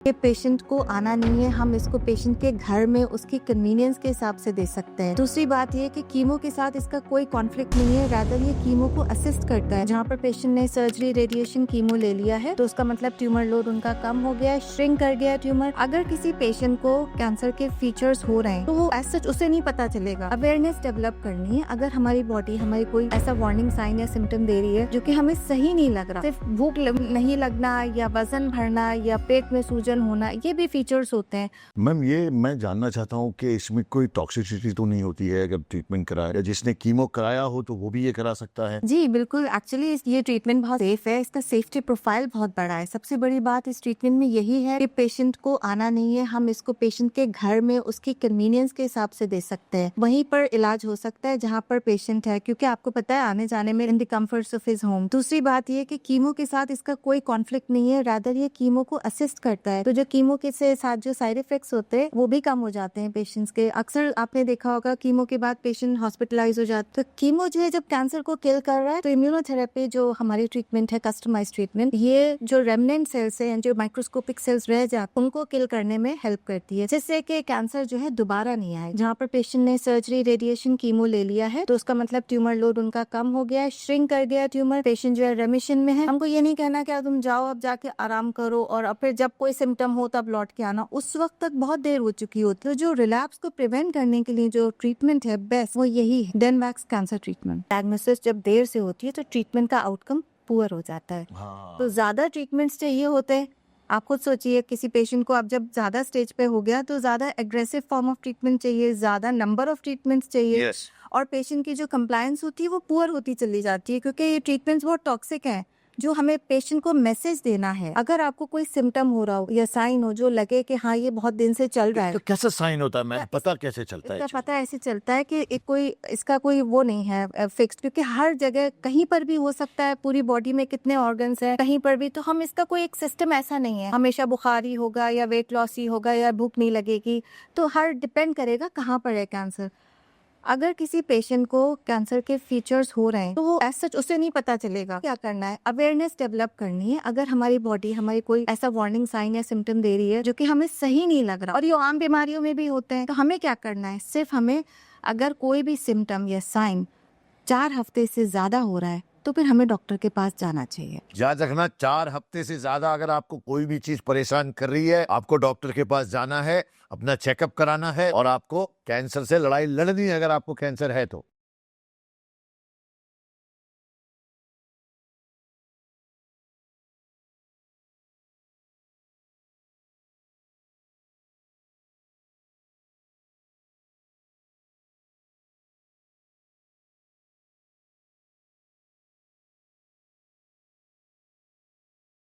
ये पेशेंट को आना नहीं है, हम इसको पेशेंट के घर में उसकी कन्वीनियंस के हिसाब से दे सकते हैं। दूसरी बात ये कि कीमो के साथ इसका कोई कॉन्फ्लिक्ट नहीं है, रादर ये कीमो को असिस्ट करता है। जहाँ पर पेशेंट ने सर्जरी, रेडिएशन, कीमो ले लिया है तो उसका मतलब ट्यूमर लोड उनका कम हो गया है, श्रिंक कर गया है ट्यूमर। अगर किसी पेशेंट को कैंसर के फीचर्स हो रहे हैं तो वो एज सच उसे नहीं पता चलेगा। अवेयरनेस डेवलप करनी है। अगर हमारी बॉडी हमारी कोई ऐसा वार्निंग साइन या सिम्टम दे रही है जो कि हमें सही नहीं लग रहा, सिर्फ भूख नहीं लगना या वजन बढ़ना या पेट में सूजन होना, ये भी फीचर्स होते हैं। मैम, ये मैं जानना चाहता हूँ कि इसमें कोई टॉक्सिसिटी तो नहीं होती है अगर ट्रीटमेंट कराया, या जिसने कीमो कराया हो तो वो भी ये करा सकता है? जी बिल्कुल, एक्चुअली ये ट्रीटमेंट बहुत सेफ है, इसका सेफ्टी प्रोफाइल बहुत बड़ा है। सबसे बड़ी बात इस ट्रीटमेंट में यही है कि पेशेंट को आना नहीं है, हम इसको पेशेंट के घर में उसकी कन्वीनियंस के हिसाब से दे सकते हैं। वहीं पर इलाज हो सकता है जहाँ पर पेशेंट है, क्योंकि आपको पता है आने जाने में in the comforts of his home. दूसरी बात ये कि कीमो के साथ इसका कोई कॉन्फ्लिक्ट नहीं है, रादर ये कीमो को असिस्ट करता है। तो जो कीमो के साथ जो साइड इफेक्ट्स होते हैं वो भी कम हो जाते हैं पेशेंट्स के। अक्सर आपने देखा होगा कीमो के बाद पेशेंट हॉस्पिटलाइज हो जाते हैं। तो कीमो जो है जब कैंसर को किल कर रहा है तो इम्यूनोथेरेपी जो हमारी ट्रीटमेंट है, कस्टमाइज्ड ट्रीटमेंट, ये जो रेमनेंट सेल्स है, जो माइक्रोस्कोपिक सेल्स रह जाते उनको किल करने में हेल्प करती है, जिससे कि कैंसर जो है दोबारा नहीं आए। जहाँ पर पेशेंट ने सर्जरी, रेडिएशन, कीमो ले लिया है तो उसका मतलब ट्यूमर लोड उनका कम हो गया है, श्रिंक कर गया ट्यूमर, पेशेंट जो है रेमिशन में है। हमको ये नहीं कहना कि तुम जाओ अब जाके आराम करो और फिर जब कोई सिम्टम हो तब लौट के आना, उस वक्त तक बहुत देर हो चुकी होती है। तो जो रिलैप्स को प्रिवेंट करने के लिए जो ट्रीटमेंट है बेस्ट, वो यही है, डेनवैक्स कैंसर ट्रीटमेंट। डायग्नोसिस जब देर से होती है तो ट्रीटमेंट का आउटकम पुअर हो जाता है। तो ज्यादा ट्रीटमेंट्स चाहिए होते हैं। आप खुद सोचिए, किसी पेशेंट को अब जब ज्यादा स्टेज पे हो गया तो ज्यादा एग्रेसिव फॉर्म ऑफ ट्रीटमेंट चाहिए, ज्यादा नंबर ऑफ ट्रीटमेंट्स चाहिए। और पेशेंट की जो कंप्लायंस होती है वो पुअर होती चली जाती है, क्योंकि ये ट्रीटमेंट्स बहुत टॉक्सिक हैं। जो हमें पेशेंट को मैसेज देना है, अगर आपको कोई सिम्टम हो रहा हो या साइन हो जो लगे कि हाँ ये बहुत दिन से चल रहा है, तो कैसा साइन होता है, मैं पता कैसे चलता है? इसका पता ऐसे चलता है कि इसका कोई वो नहीं है फिक्स्ड, क्योंकि हर जगह कहीं पर भी हो सकता है, पूरी बॉडी में कितने ऑर्गन्स हैं कहीं पर भी। तो हम इसका कोई एक सिस्टम ऐसा नहीं है हमेशा बुखार ही होगा या वेट लॉस ही होगा या भूख नहीं लगेगी। तो हर डिपेंड करेगा कहाँ पर है कैंसर। अगर किसी पेशेंट को कैंसर के फीचर्स हो रहे हैं तो वो एज सच उसे नहीं पता चलेगा। क्या करना है, अवेयरनेस डेवलप करनी है। अगर हमारी बॉडी हमारी कोई ऐसा वार्निंग साइन या सिम्टम दे रही है जो कि हमें सही नहीं लग रहा, और ये आम बीमारियों में भी होते हैं, तो हमें क्या करना है, सिर्फ हमें अगर कोई भी सिम्टम या साइन 4 हफ्ते से ज्यादा हो रहा है तो फिर हमें डॉक्टर के पास जाना चाहिए। याद रखना, 4 हफ्ते से ज्यादा अगर आपको कोई भी चीज परेशान कर रही है, आपको डॉक्टर के पास जाना है, अपना चेकअप कराना है, और आपको कैंसर से लड़ाई लड़नी है अगर आपको कैंसर है तो।